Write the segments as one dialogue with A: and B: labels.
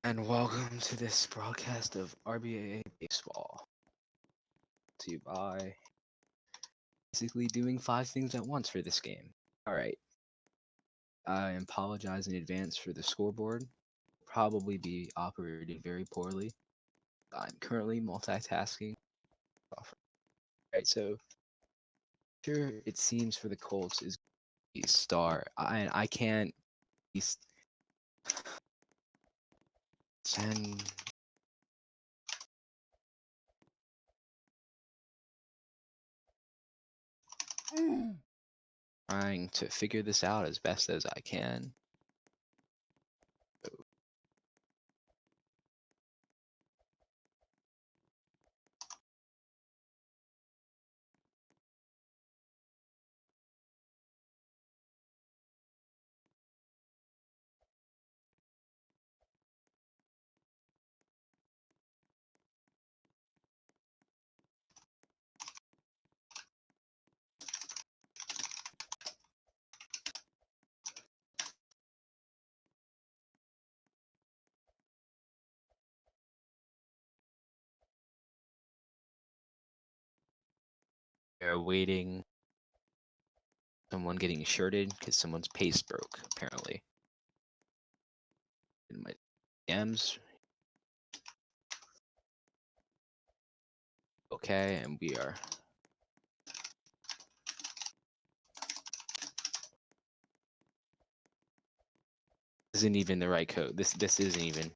A: And welcome to this broadcast of RBAA Baseball. To you by basically doing 5 things at once for this game. Alright. I apologize in advance for the scoreboard. Probably be operated very poorly. I'm currently multitasking. Alright, so sure it seems for the Colts is a star. I can't be send trying to figure this out as best as I can. They're waiting someone getting shirted because someone's pace broke, apparently. In my DMs. Okay, and we are. This isn't even the right code. This isn't even.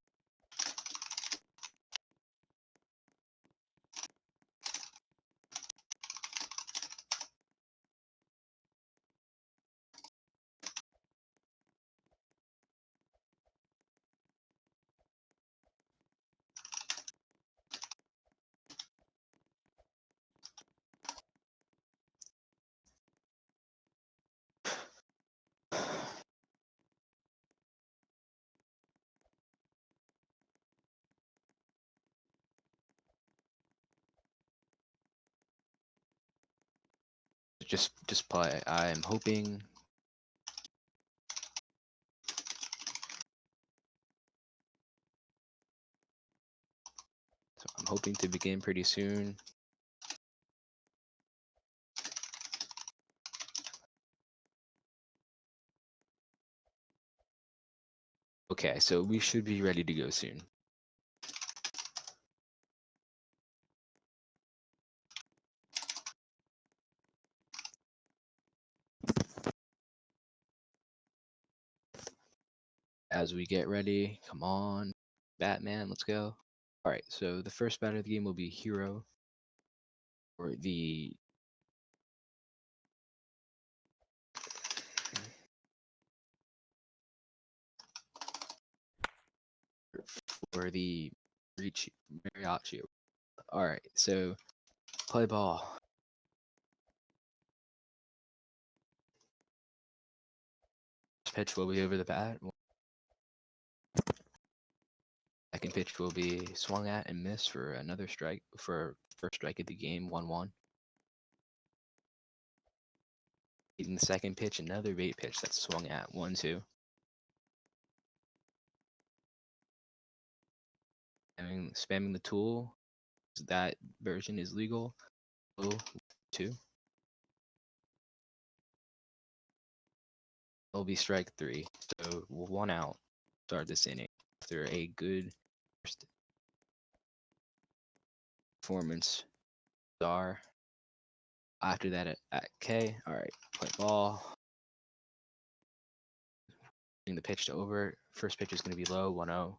A: Just play. I'm hoping. So I'm hoping to begin pretty soon. Okay, so we should be ready to go soon. As we get ready, come on, Batman, let's go. All right, so the first batter of the game will be Hero, or the Mariachi. All right, so play ball. First pitch will be over the bat. Second pitch will be swung at and missed for another strike for first strike of the game, 1-1. In the second pitch, another bait pitch that's swung at 1-2. Spamming the tool, that version is legal. 2. It'll be strike 3. So 1 out. Start this inning after a good first performance. Star. After that at K. All right, play ball. The pitch to over. First pitch is going to be low, 1-0.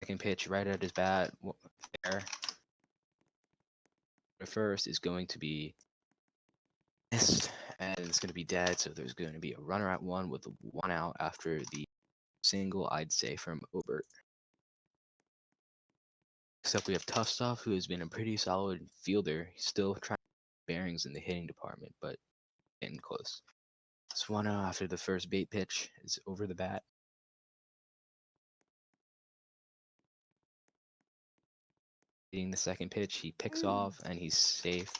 A: Second pitch right at his bat. There. The first is going to be missed, and it's going to be dead. So there's going to be a runner at 1 with 1 out after the single, I'd say, from Obert. Except we have Tough Stuff, who has been a pretty solid fielder. He's still trying bearings in the hitting department, but getting close. It's 1-0 after the first bait pitch is over the bat. Hitting the second pitch, he picks off, and he's safe.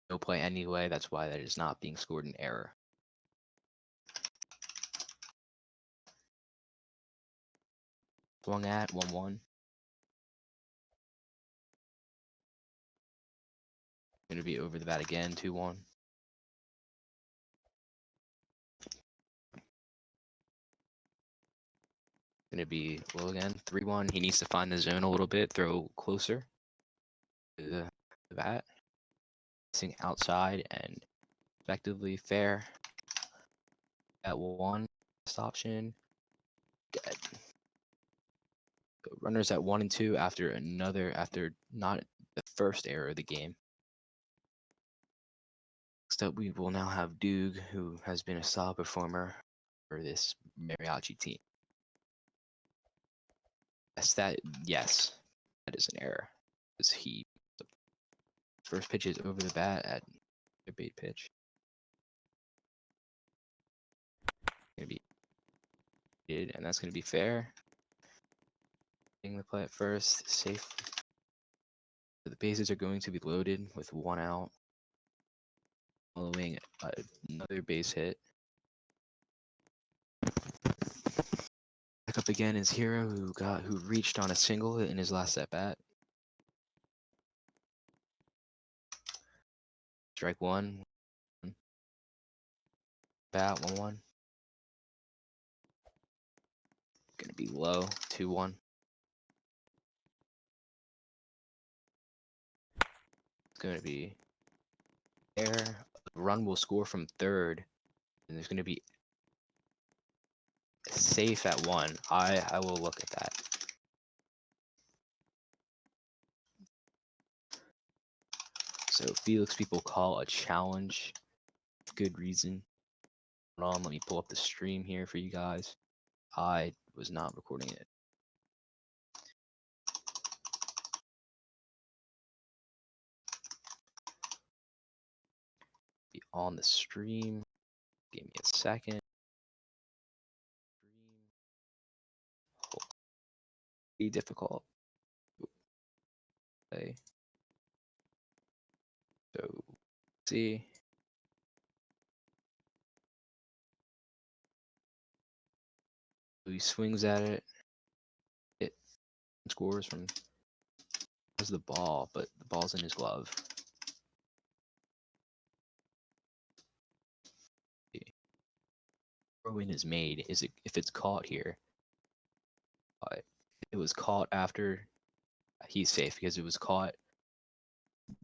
A: No play anyway. That's why that is not being scored an error. Swung at 1-1. Going to be over the bat again, 2-1. Going to be low again, 3-1. He needs to find the zone a little bit, throw closer to the bat. Missing outside and effectively fair at 1. Best option. Dead. So runners at 1 and 2 after not the first error of the game. Next up, we will now have Doug, who has been a solid performer for this Mariachi team. Yes, that is an error. Because the first pitch is over the bat at a bait pitch. Gonna be and that's gonna be fair. Getting the play at first, safe. The bases are going to be loaded with 1 out. Following another base hit. Back up again is Hero, who reached on a single in his last at bat. Strike 1. Bat 1-1. Gonna be low, 2-1. It's gonna be air. A run will score from third, and there's gonna be safe at 1. I will look at that. So Felix people call a challenge. Good reason. Hold on, let me pull up the stream here for you guys. I was not recording it. Be on the stream. Give me a second. Be difficult. Okay. So see. He swings at it. It scores from the ball, but the ball's in his glove. Throw-in is made. If it's caught here? It was caught after. He's safe because it was caught.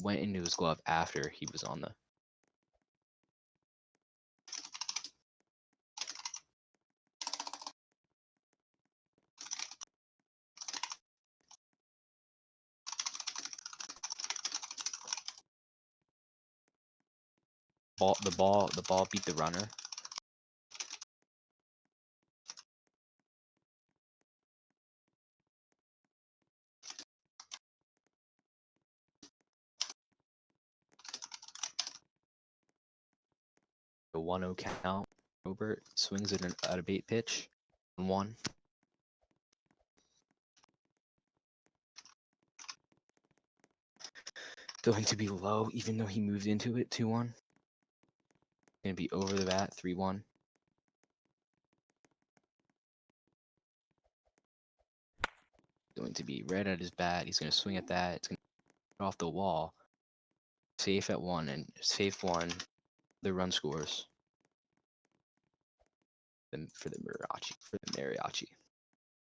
A: Went into his glove after he was on the. The ball beat the runner. A 1-0 count. Robert swings at a bait pitch. 1. Going to be low, even though he moved into it. 2-1. Gonna be over the bat. 3-1. Going to be right at his bat. He's gonna swing at that. It's gonna get off the wall. Safe at 1 and safe 1. The run scores. For the Mariachi.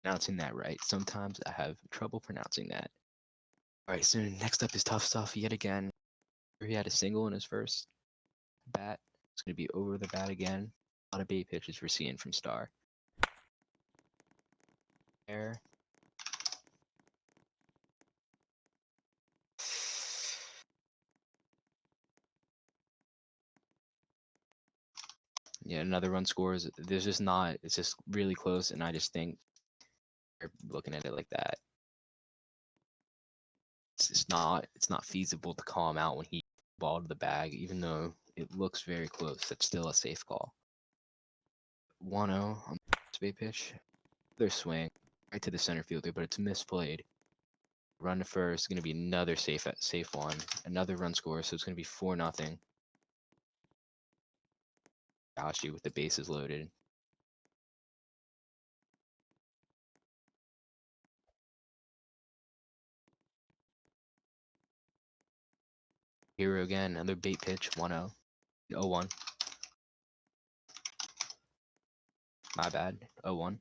A: Pronouncing that right. Sometimes I have trouble pronouncing that. Alright, so next up is tough stuff yet again. He had a single in his first bat. It's going to be over the bat again. A lot of bait pitches we're seeing from Star. There. Yeah, another run scores. There's just not. It's just really close, and I just think they're looking at it like that. It's just not. It's not feasible to call him out when he ball to the bag, even though it looks very close. That's still a safe call. 1-0 on the bait pitch. Their swing right to the center fielder, but it's misplayed. Run to first. Going to be another safe one. Another run score. So it's going to be 4-0. Mariachi with the bases loaded. Hero again. Another bait pitch. 1-0. 0-1. My bad. 0-1.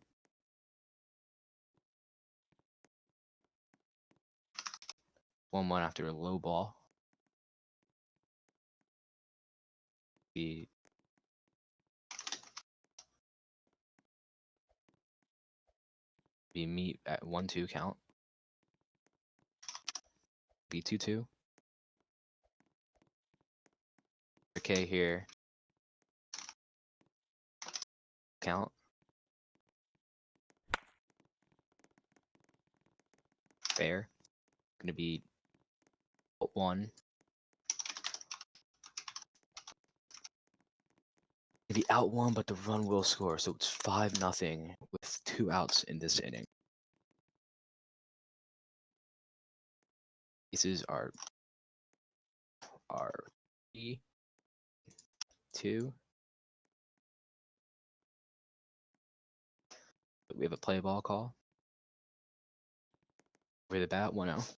A: 1-1 after a low ball. Be meet at 1-2 count. Be 2-2. Okay, here. Count. Fair. Gonna be 1. Gonna be out 1, but the run will score, so it's 5-0 with 2 outs in this inning. Bases are 3, 2. We have a play ball call. Over the bat, 1-0.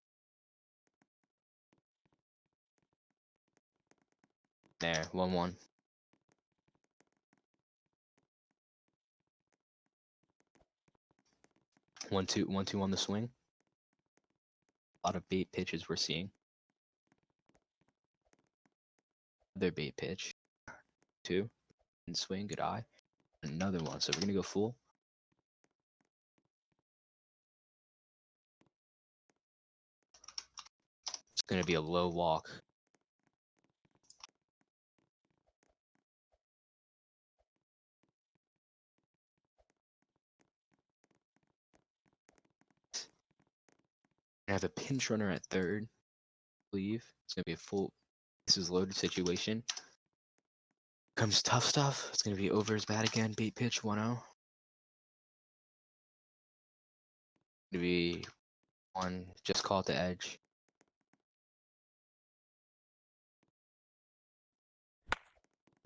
A: There, 1-1. 1-2, 1-2 on the swing. A lot of bait pitches we're seeing. Another bait pitch. 2. And swing, good eye. Another one, so we're gonna go full. It's gonna be a low walk. I have a pinch runner at third. I believe it's gonna be a full bases loaded situation. Comes tough stuff. It's gonna be over his bat again. Bait pitch 1-0. Gonna be 1. Just call it the edge.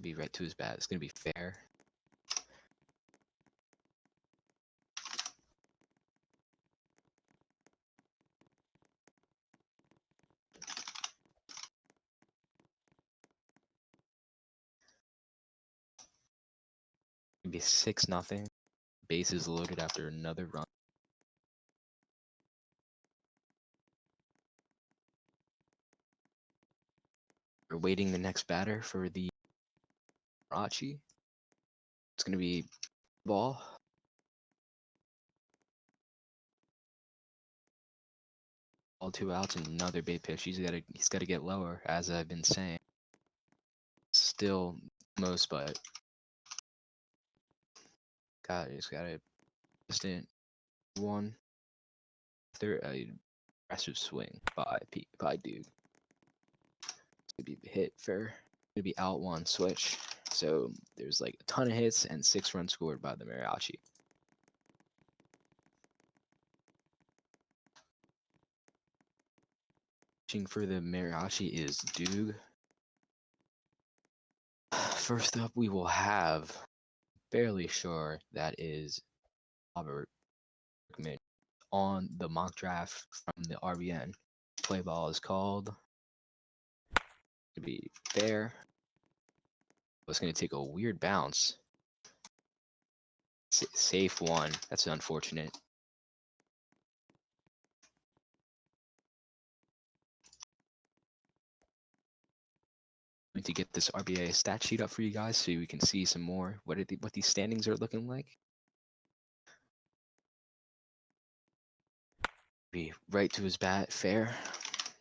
A: Be right to his bat. It's gonna be fair. Gonna be 6-0. Bases loaded after another run. We're waiting the next batter for the Mariachi. It's gonna be ball. All 2 outs and another bait pitch. He's gotta get lower, as I've been saying. Still most, but he's got a distant 1. Third aggressive swing by Duke. It's gonna be hit fair. Gonna be out 1 switch. So there's like a ton of hits and 6 runs scored by the Mariachi. Pitching for the Mariachi is Duke. First up, we will have, fairly sure that is Robert Berkman on the mock draft from the RBN. Play ball is called. To be fair. It's going to take a weird bounce. Safe 1. That's unfortunate. Going to get this RBAA stat sheet up for you guys so we can see some more what these standings are looking like. Be right to his bat, fair.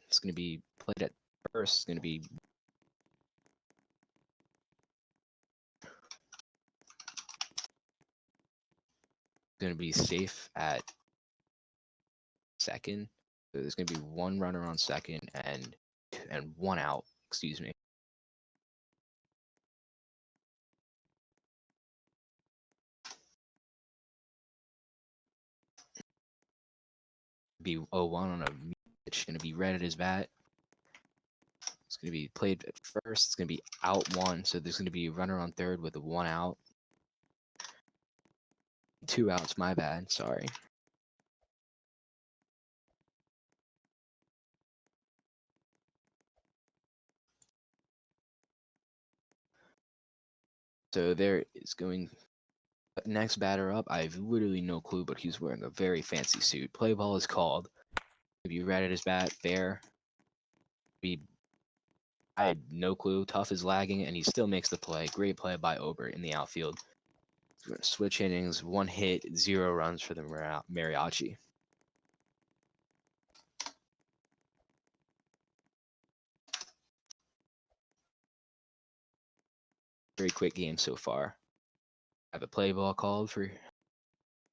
A: It's going to be played at first. It's going to be safe at second. So there's going to be 1 runner on second and 1 out. Excuse me. Be 0-1 on a pitch going to be right at his bat. It's going to be played at first. It's going to be out 1, so there's going to be a runner on third with a 1 out. 2 outs, my bad, sorry. So there is going next batter up. I have literally no clue, but he's wearing a very fancy suit. Play ball is called. If you right at his bat, fair. I had no clue. Tough is lagging, and he still makes the play. Great play by Ober in the outfield. Switch innings, 1 hit, 0 runs for the Mariachi. Very quick game so far. I have a play ball called for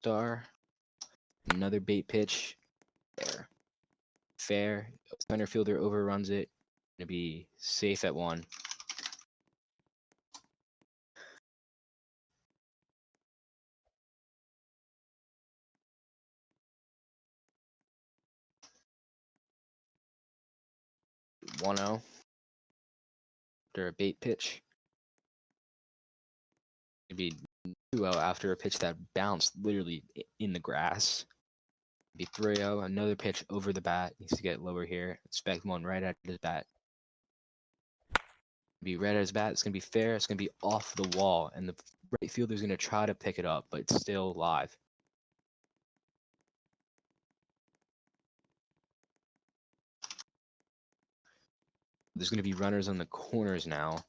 A: Star. Another bait pitch. There. Fair. Center fielder overruns it. Gonna be safe at 1. One 0 after a bait pitch. It'd be 2-0 after a pitch that bounced literally in the grass. It'd be 3-0. Another pitch over the bat. Needs to get lower here. Expect 1 right at his bat. Be right at his bat. It's gonna be fair. It's gonna be off the wall, and the right fielder's gonna try to pick it up, but it's still live. There's gonna be runners on the corners now,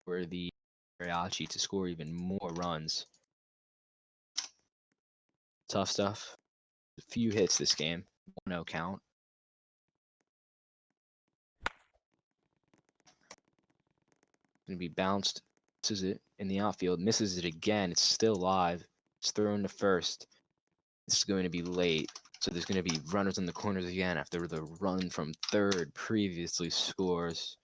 A: for the Mariachi to score even more runs. Tough stuff. A few hits this game. 1-0 count. Gonna be bounced. Misses it in the outfield. Misses it again. It's still live. It's thrown to first. It's going to be late. So there's going to be runners in the corners again after the run from third previously scores.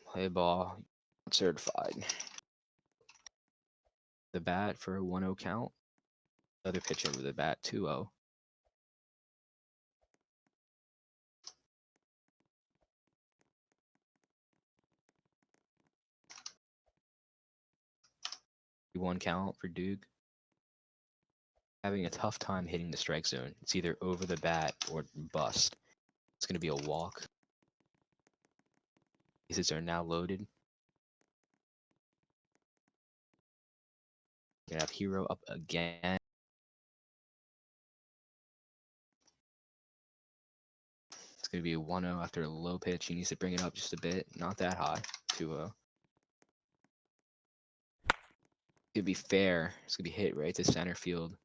A: Play ball. Certified. The bat for a 1-0 count. Another pitch over the bat. 2-0. One count for Duke. Having a tough time hitting the strike zone. It's either over the bat or bust. It's going to be a walk. Bases are now loaded. We're going to have Hero up again. It's going to be a 1-0 after a low pitch. He needs to bring it up just a bit. Not that high. 2-0. It'd be fair. It's going to be hit right to center field.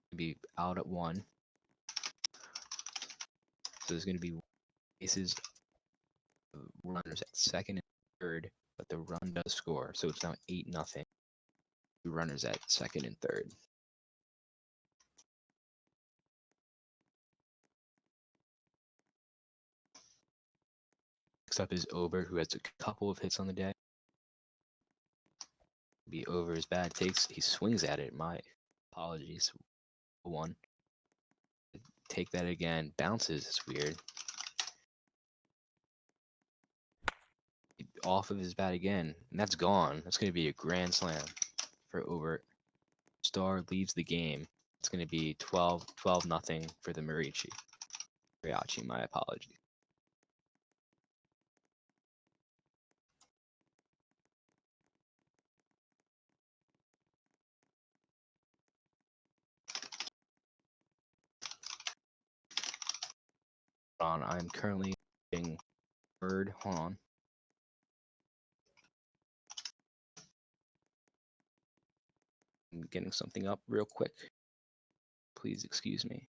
A: It'd be out at 1. So there's going to be bases, runners at second and third, but the run does score. So it's now 8-0. Runners at second and third. Next up is Ober, who has a couple of hits on the day. Be over his bat. He swings at it. My apologies. 1. Take that again. Bounces. It's weird. Off of his bat again. And that's gone. That's going to be a grand slam for Ober. Star leaves the game. It's going to be 12-0 for the Mariachi. My apologies. I'm currently getting word. Hold on. I'm getting something up real quick. Please excuse me.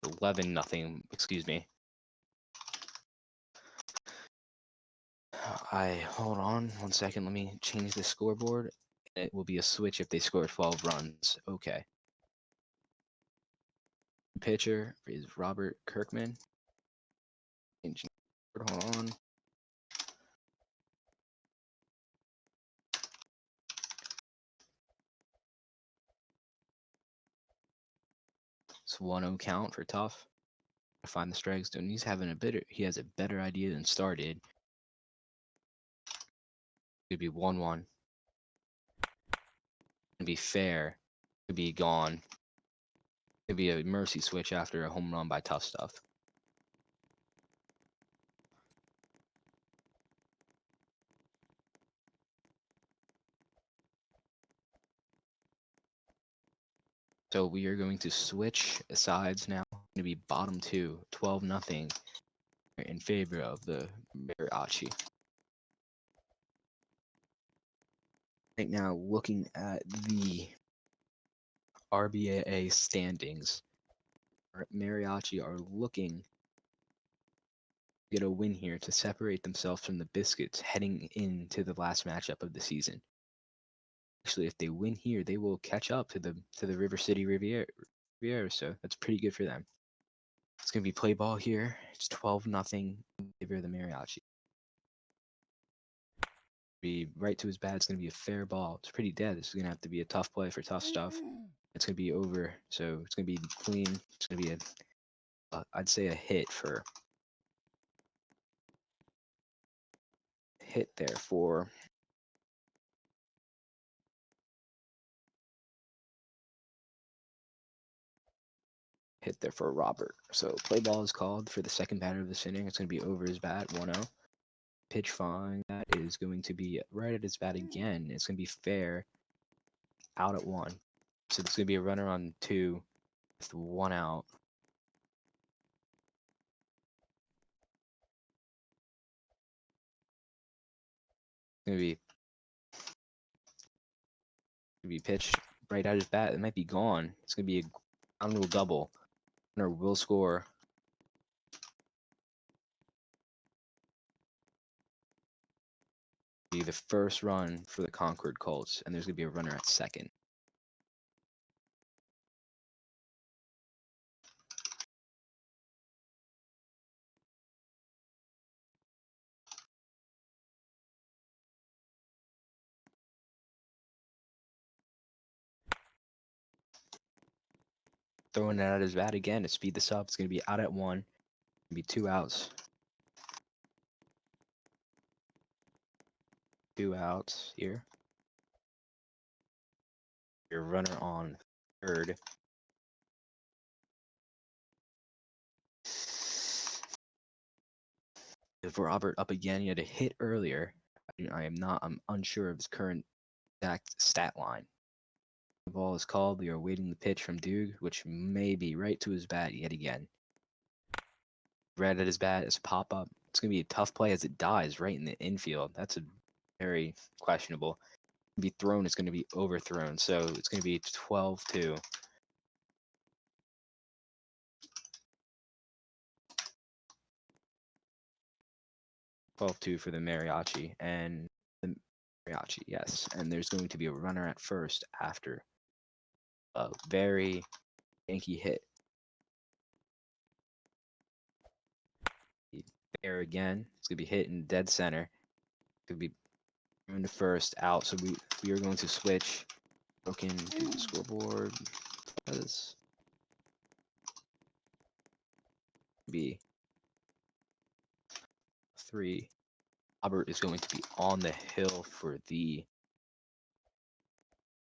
A: 11-0. Excuse me. Hold on 1 second. Let me change the scoreboard. It will be a switch if they score 12 runs. Okay. Pitcher is Robert Kirkman. Hold on. It's 1-0 count for Tough. Find the strike zone. He has a better idea than started. Could be 1-1. Could be fair. Could be gone. Could be a mercy switch after a home run by Tough Stuff. So we are going to switch sides now. Going to be bottom two, 12-0 in favor of the Mariachi. Right now, looking at the RBAA standings, Mariachi are looking to get a win here to separate themselves from the Biscuits heading into the last matchup of the season. Actually, if they win here, they will catch up to the River City Riviera, so that's pretty good for them. It's gonna be play ball here. It's 12-0 in favor of the Mariachi. Be right to his bat. It's gonna be a fair ball. It's pretty dead. This is gonna have to be a tough play for Tough Stuff. It's gonna be over, so it's gonna be clean. It's gonna be I'd say a hit there for Robert. So play ball is called for the second batter of this inning. It's gonna be over his bat, 1-0. Pitch fine. That is going to be right at his bat again. It's gonna be fair. Out at 1. So there's gonna be a runner on 2 with 1 out. Gonna be pitched right at his bat. It might be gone. It's gonna be a ground rule double. Runner will score. Be the first run for the Concord Colts, and there's gonna be a runner at second. Throwing it at his bat again to speed this up. It's gonna be out at 1. Gonna be 2 outs. 2 outs here. Your runner on third. If Robert up again, he had a hit earlier. I'm unsure of his current exact stat line. The ball is called. We are waiting the pitch from Duke, which may be right to his bat yet again. Right at his bat is pop up. It's gonna be a tough play as it dies right in the infield. That's a very questionable. Be thrown, it's gonna be overthrown. So it's gonna be 12-2. 12-2 for the Mariachi, yes. And there's going to be a runner at first after a very Yankee hit. There again, it's gonna be hit in dead center. Could be in the first out. So we are going to switch. Broken to the scoreboard. Because be 3. Robert is going to be on the hill for the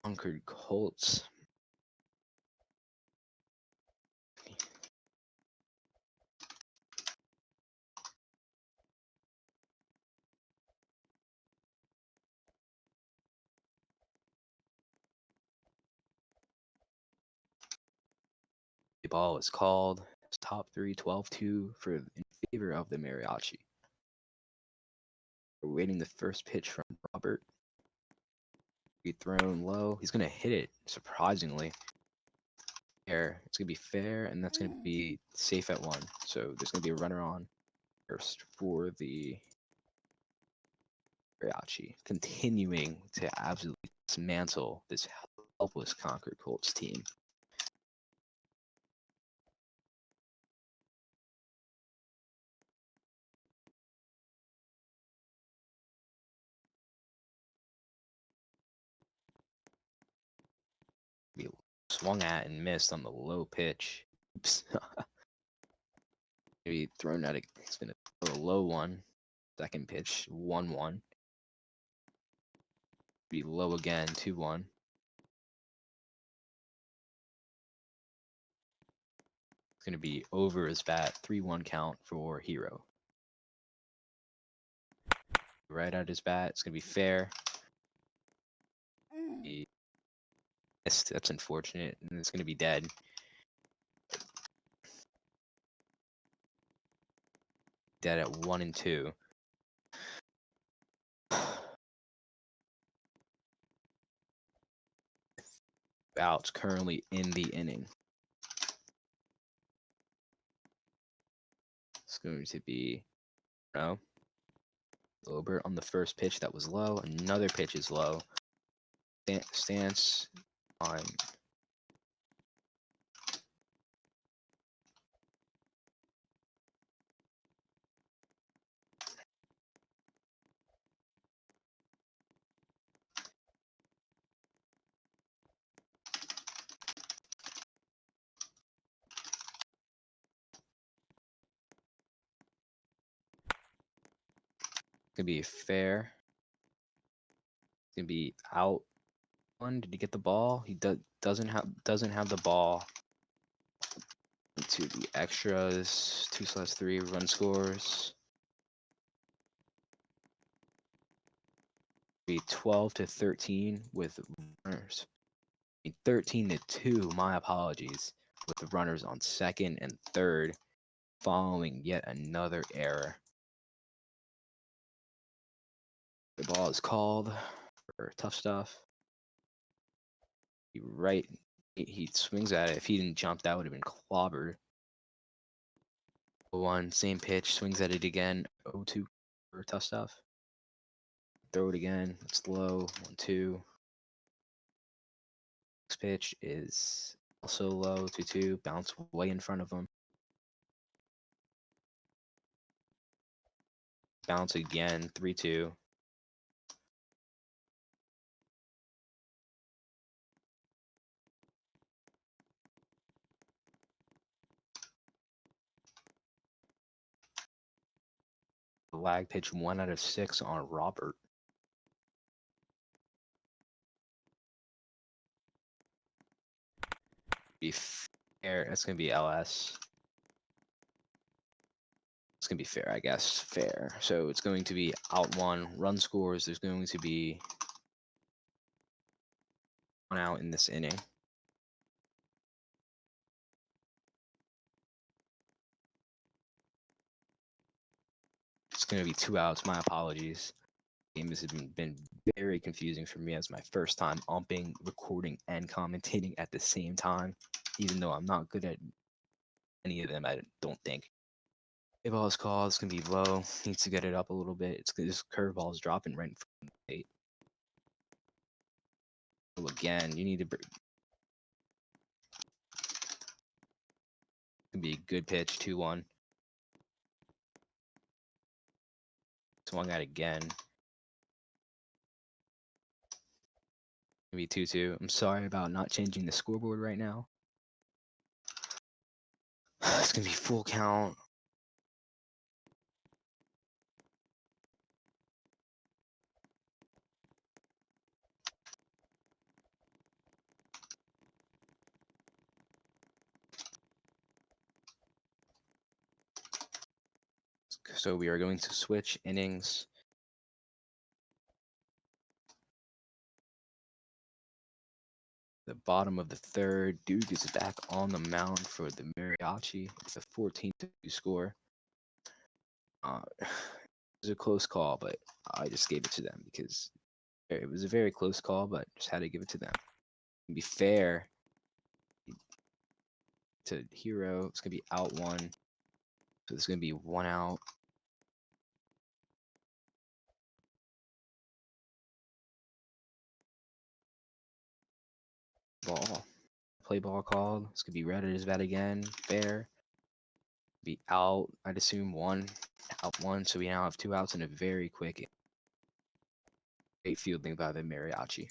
A: Concord Colts. The ball is called. It's top 3, 12-2 in favor of the Mariachi. We're waiting the first pitch from Robert. Be thrown low. He's gonna hit it, surprisingly. fair. It's gonna be fair, and that's gonna be safe at 1. So there's gonna be a runner on first for the Mariachi, continuing to absolutely dismantle this helpless Concord Colts team. Be swung at and missed on the low pitch. Oops. Maybe thrown at it. It's gonna throw a low one. Second pitch, 1-1. Be low again, 2-1. It's gonna be over his bat, 3-1 count for Hero. Right at his bat. It's gonna be fair. He missed. That's unfortunate, and it's gonna be dead. Dead at 1-2. Outs currently in the inning. It's going to be no. Ober on the first pitch that was low. Another pitch is low. Stance on. Gonna be fair. Gonna be out. One. Did he get the ball? He doesn't have the ball. Into the extras. 2/3 run scores. Be 12-13 with runners. 13-2. My apologies. With the runners on second and third, following yet another error. The ball is called for tough stuff. He swings at it. If he didn't jump, that would have been clobbered. 1, same pitch, swings at it again. 0-2 for tough stuff. Throw it again. It's low. 1-2. Next pitch is also low. 2-2. Bounce way in front of him. Bounce again. 3-2. Lag pitch 1/6 on Robert. Be fair. That's gonna be LS. It's gonna be fair, I guess. Fair. So it's going to be out 1. Run scores. There's going to be 1 out in this inning. It's going to be 2 outs. My apologies. Game has been very confusing for me as my first time umping, recording, and commentating at the same time. Even though I'm not good at any of them, I don't think. A ball is called. It's going to be low. Needs to get it up a little bit. This curveball is dropping right in front of the plate. So again, you need to. It can be a good pitch. 2-1. Swung at again. Maybe 2-2. I'm sorry about not changing the scoreboard right now. It's gonna be full count. So we are going to switch innings. The bottom of the third, Duke is back on the mound for the Mariachi. It's a 14-2 score. It was a close call, but I just gave it to them because it was a very close call, but just had to give it to them. To be fair, to hero. It's going to be out 1. So it's going to be 1 out. Ball. Play ball called. It's going to be red at his bat again. Fair. Be out, I'd assume 1. Out 1. So we now have 2 outs in a very quick. Great fielding by the Mariachi.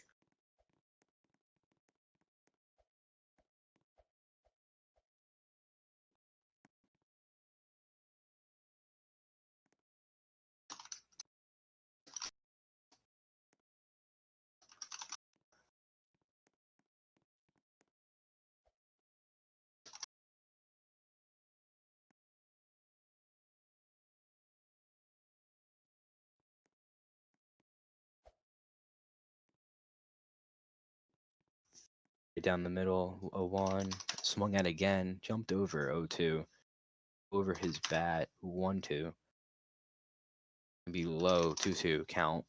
A: Down the middle, 0-1, swung at again, jumped over 0-2, over his bat, 1-2, be low, 2-2, count,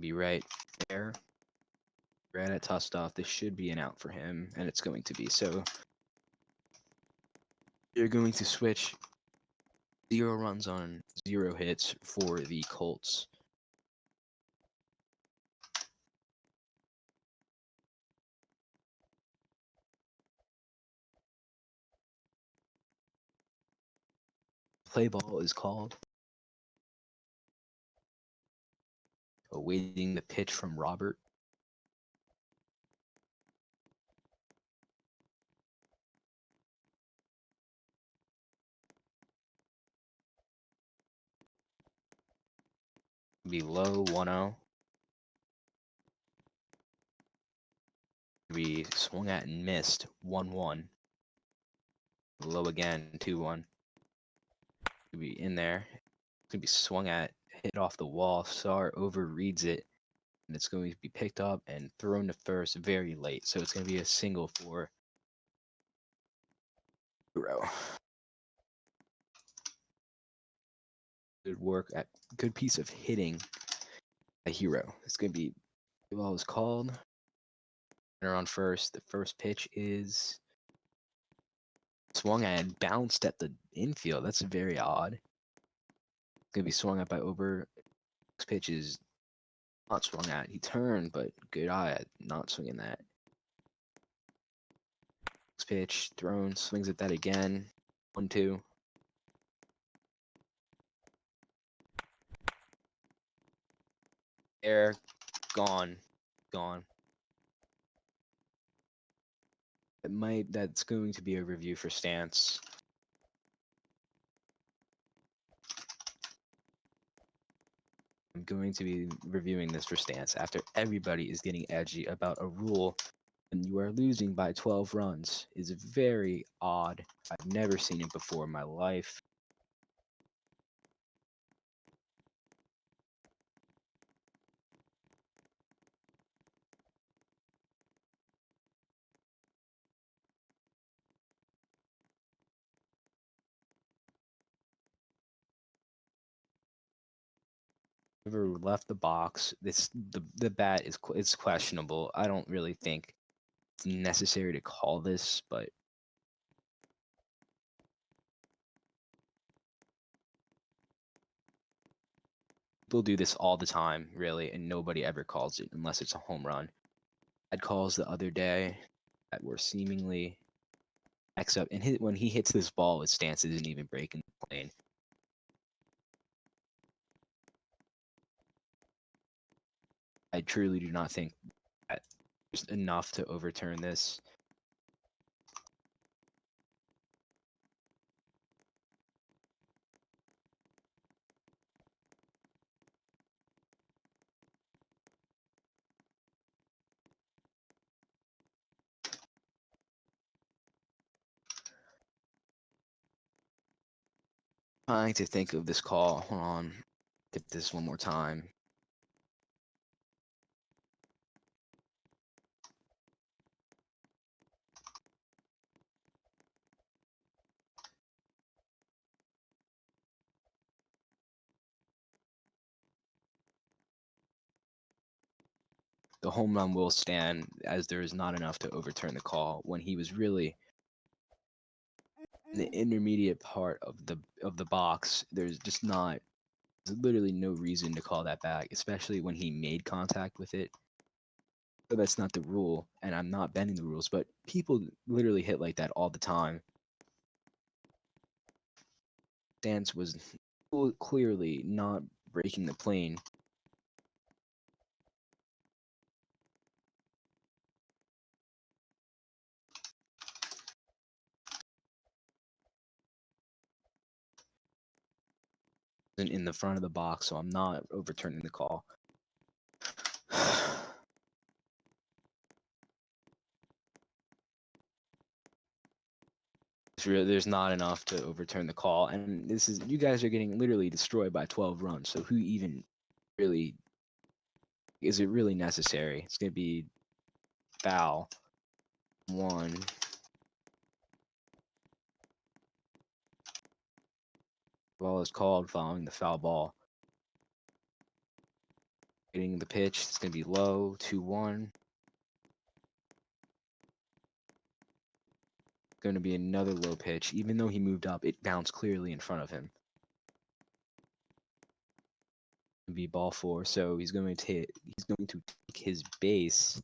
A: be right there, right at Tustoff. This should be an out for him, and it's going to be. So you're going to switch 0 runs on 0 hits for the Colts. Play ball is called. Awaiting the pitch from Robert. Be low, 1-0. Be swung at and missed, 1-1. Low again, 2-1. Be in there. It's going to be swung at, hit off the wall. Sar overreads it, and it's going to be picked up and thrown to first very late. So it's going to be a single for Hero. Good work, good piece of hitting a Hero. It's going to be, the ball is called. Runner on first. The first pitch is swung at and bounced at the infield. That's very odd. It's going to be swung at by Ober. Next pitch is not swung at. He turned, but good eye at not swinging that. Next pitch, thrown, swings at that again. 1-2. Air, gone. That's going to be a review for stance. I'm going to be reviewing this for stance after everybody is getting edgy about a rule and you are losing by 12 runs is very odd. I've never seen it before in my life. Whoever left the box, the bat is questionable. I don't really think it's necessary to call this, but people do this all the time, really, and nobody ever calls it unless it's a home run. I had calls the other day that were seemingly X up, and when he hits this ball, his stance isn't even breaking the plane. I truly do not think that there's enough to overturn this. Trying to think of this call. Hold on. Get this one more time. the home run will stand, as there is not enough to overturn the call when he was really in the intermediate part of the box. There's literally no reason to call that back, especially when he made contact with it. So that's not the rule, and I'm not bending the rules, but people literally hit like that all the time. Stance was clearly not breaking the plane. In the front of the box, so I'm not overturning the call. There's not enough to overturn the call, and you guys are getting literally destroyed by 12 runs. So who even really is it really necessary? It's gonna be foul 1. Ball is called following the foul ball. Hitting the pitch, it's gonna be low 2-1. Going to be another low pitch. Even though he moved up, it bounced clearly in front of him. Be ball 4, so he's going to take his base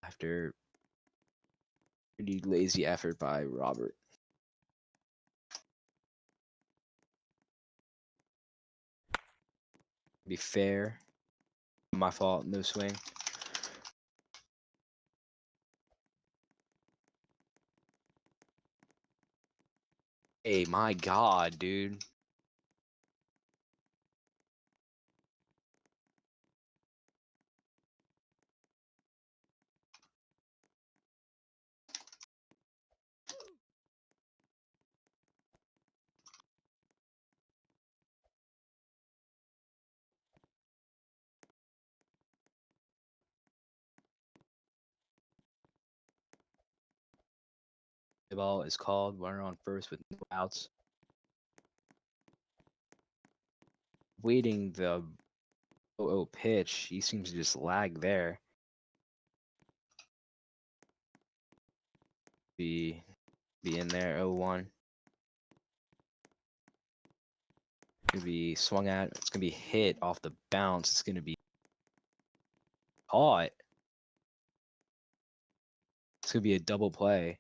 A: after pretty lazy effort by Robert. Be fair. My fault, no swing. Hey, my God, dude. The ball is called. Runner on first with no outs. Waiting the 0-0 pitch. He seems to just lag there. Be in there 0-1. Gonna be swung at. It's gonna be hit off the bounce. It's gonna be caught. It's gonna be a double play.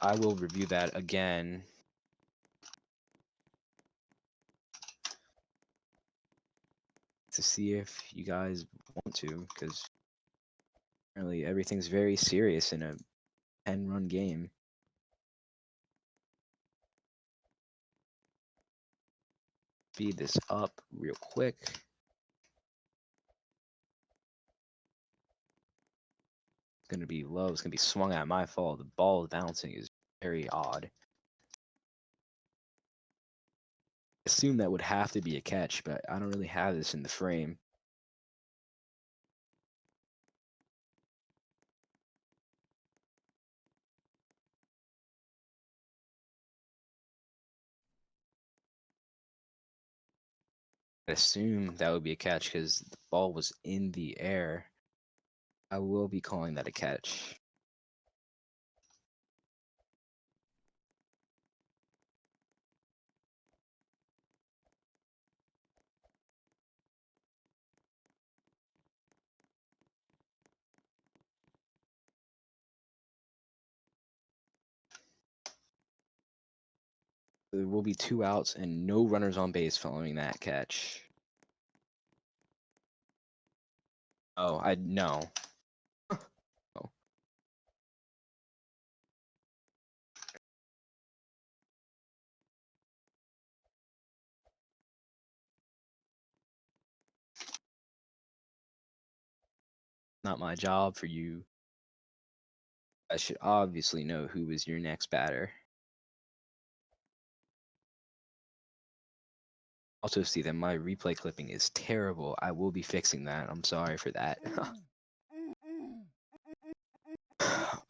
A: I will review that again. To see if you guys want to, because apparently everything's very serious in a 10-run game. Speed this up real quick. It's gonna be low. It's gonna be swung at. My fault. The ball bouncing is very odd. I assume that would have to be a catch, but I don't really have this in the frame. I assume that would be a catch because the ball was in the air. I will be calling that a catch. There will be 2 outs and no runners on base following that catch. Oh, I know. Oh. Not my job for you. I should obviously know who is your next batter. Also see that my replay clipping is terrible. I will be fixing that. I'm sorry for that.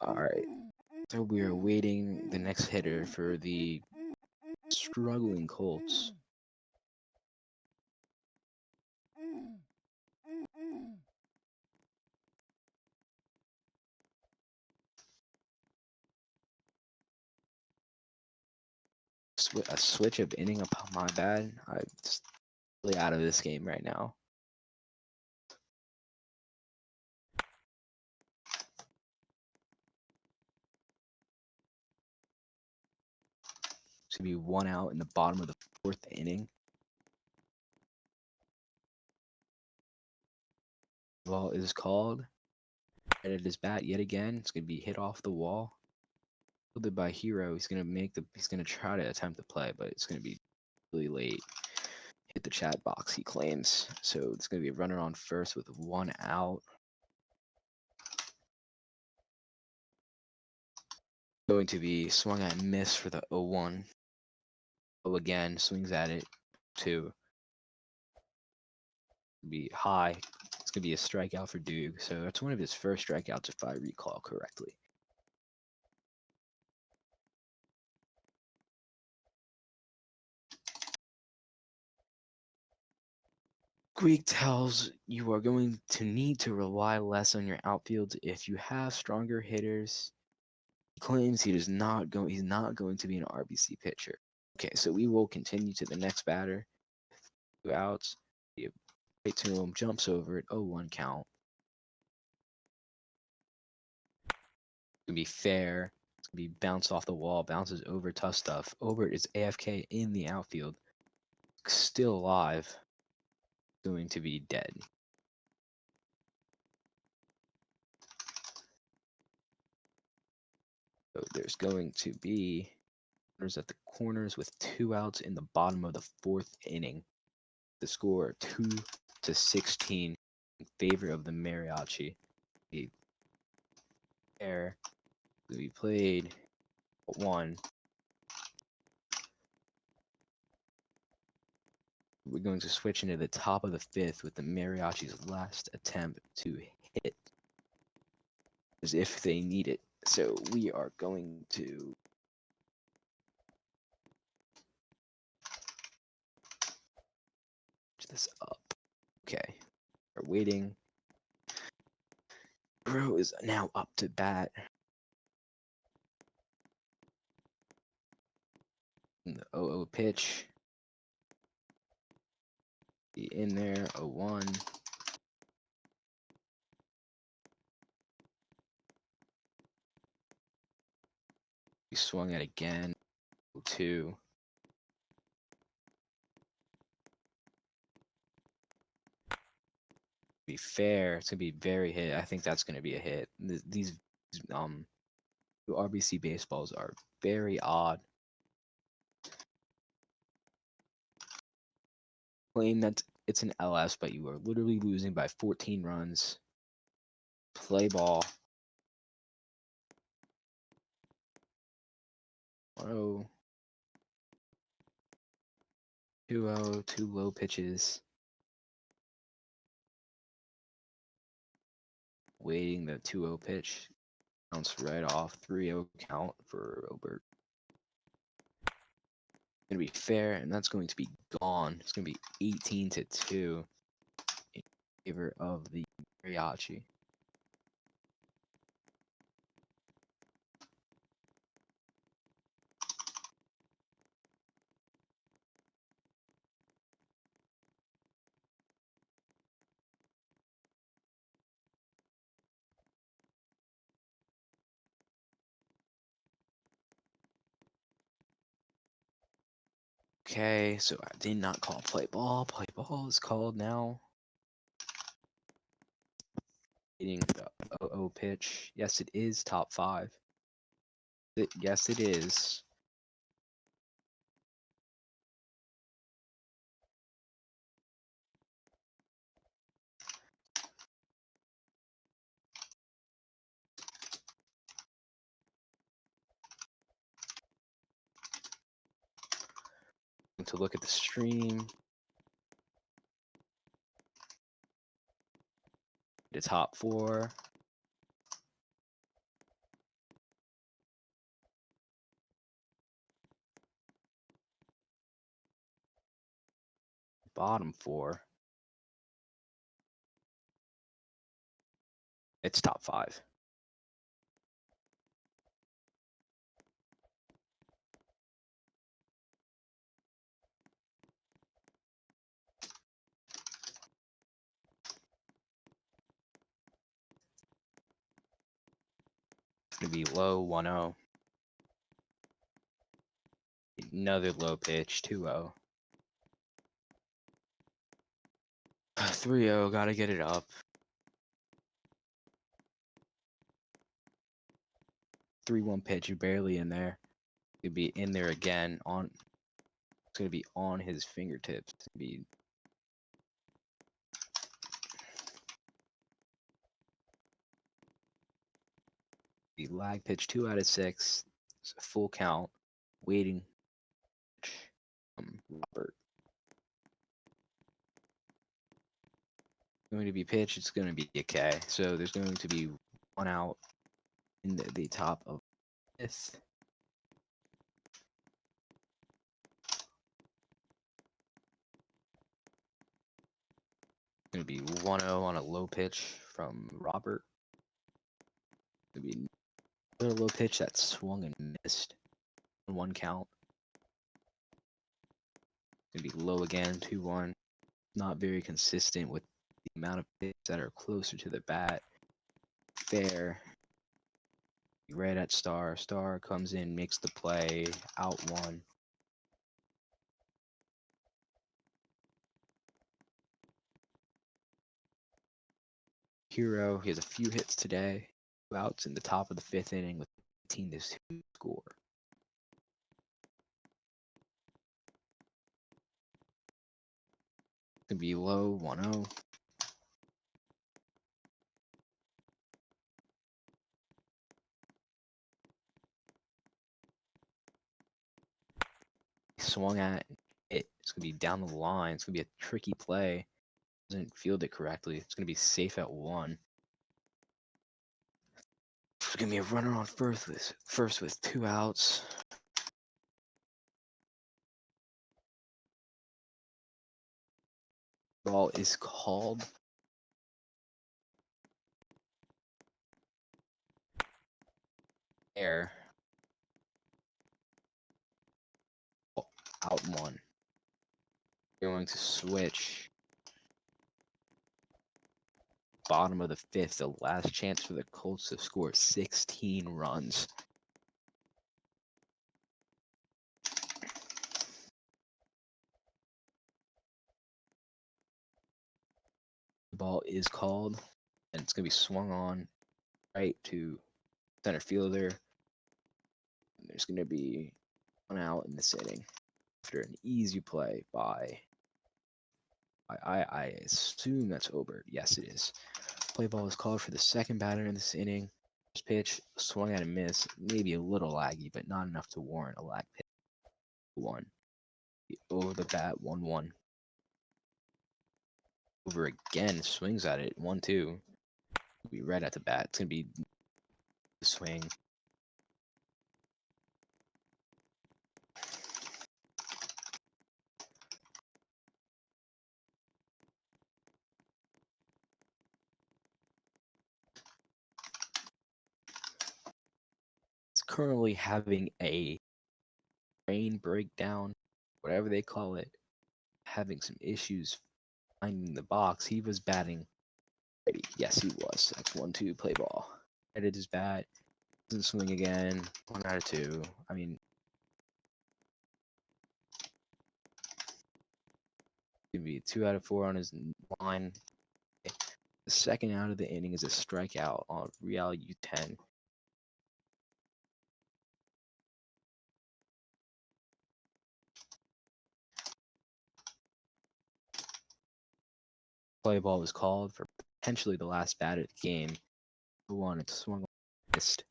A: Alright. So we are waiting the next hitter for the struggling Colts. a switch of inning upon my bad. I'm just really out of this game right now. It's gonna be 1 out in the bottom of the 4th inning. Ball is called. Right at his bat yet again. It's gonna be hit off the wall. Fielded by Hero. He's gonna try to attempt the play, but it's gonna be really late. Hit the chat box, he claims. So it's gonna be a runner on first with 1 out. Going to be swung at and miss for the 0-1. Oh, again, swings at it. 2. Be high. It's gonna be a strikeout for Duke. So that's one of his first strikeouts, if I recall correctly. Greek tells you are going to need to rely less on your outfield if you have stronger hitters. He claims he's not going to be an RBC pitcher. Okay, so we will continue to the next batter. 2 outs. Right to him, jumps over it. 0-1 count. It's gonna be fair. It's gonna be bounced off the wall, bounces over tough stuff. Over it is AFK in the outfield. Still alive. Going to be dead. So there's going to be runners at the corners with 2 outs in the bottom of the 4th inning. The score 2-16 in favor of the Mariachi. The air to be played 1. We're going to switch into the top of the 5th with the Mariachi's last attempt to hit as if they need it. So we are going to switch this up. Okay, we're waiting. Bro is now up to bat. And the 0-0 pitch. Be in there, 0-1. We swung at again, 0-2. Be fair, it's gonna be very hit. I think that's gonna be a hit. These RBC baseballs are very odd. Claim that it's an LS, but you are literally losing by 14 runs. Play ball. 1-0. 2-0, 2 low pitches. Waiting the 2-0 pitch. Bounce right off. 3-0 count for Robert. Gonna be fair, and that's going to be gone. It's gonna be 18-2 in favor of the Mariachi. Okay, so I did not call play ball. Play ball is called now. Hitting the 0-0 pitch. Yes, it is top 5. Yes, it is. To look at the stream. The top 4. Bottom 4. It's top 5. Gonna be low 1-0. Another low pitch 2-0. 3-0. Gotta get it up. 3-1 pitch. You're barely in there. Could be in there again. It's gonna be on his fingertips. It's gonna be the lag pitch 2 out of 6. It's a full count. Waiting. Robert. Going to be pitched. It's going to be a K. So there's going to be 1 out in the top of 5th. Going to be 1-0 on a low pitch from Robert. Going to be another low pitch that swung and missed. 1 count. Going to be low again, 2-1. Not very consistent with the amount of pitches that are closer to the bat. Fair. Right at Star. Star comes in, makes the play. Out 1. Hero, he has a few hits today. 2 outs in the top of the 5th inning with 18-2 score. Gonna be low 1-0. Swung at it. It's gonna be down the line. It's gonna be a tricky play. Doesn't field it correctly. It's gonna be safe at 1. It's gonna be a runner on first with 2 outs. Ball is called. Air. Out 1. Going to switch. Bottom of the 5th, the last chance for the Colts to score 16 runs. The ball is called, and it's going to be swung on right to center fielder. And there's going to be 1 out in this inning after an easy play by, I assume that's Obert. Yes, it is. Play ball is called for the second batter in this inning. First pitch, swung at a miss, maybe a little laggy, but not enough to warrant a lag pitch. 1. Over the bat, 1-1. Over again, swings at it, 1-2. Be right at the bat. It's gonna be the swing. It's currently having a brain breakdown, whatever they call it, having some issues finding the box. He was batting ready. Yes, he was. That's 1-2, play ball. Headed his bat. Doesn't swing again. 1 out of 2. I mean, gonna be 2 out of 4 on his line. The second out of the inning is a strikeout on Real U10. Play ball was called for potentially the last bat of the game. 1, it swung, missed.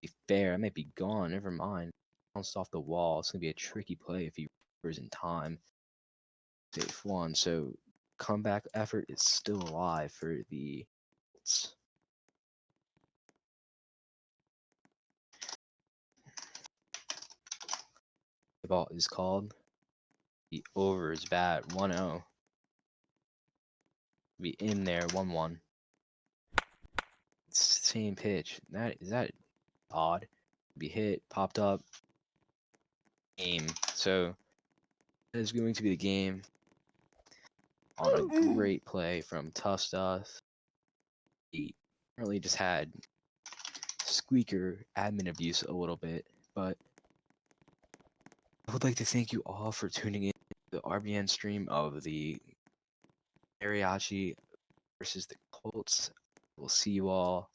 A: Be fair, I might be gone. Never mind. Bounced off the wall. It's gonna be a tricky play if he recovers in time. Safe 1. So comeback effort is still alive for the Colts. The ball is called. The over is bad. 1-0. Be in there. 1-1. Same pitch. Is that odd? Be hit, popped up. Game. So that is going to be the game. On a great play from Tough Stuff. He really just had squeaker admin abuse a little bit, but I would like to thank you all for tuning in to the RBN stream of the Mariachi versus the Colts. We'll see you all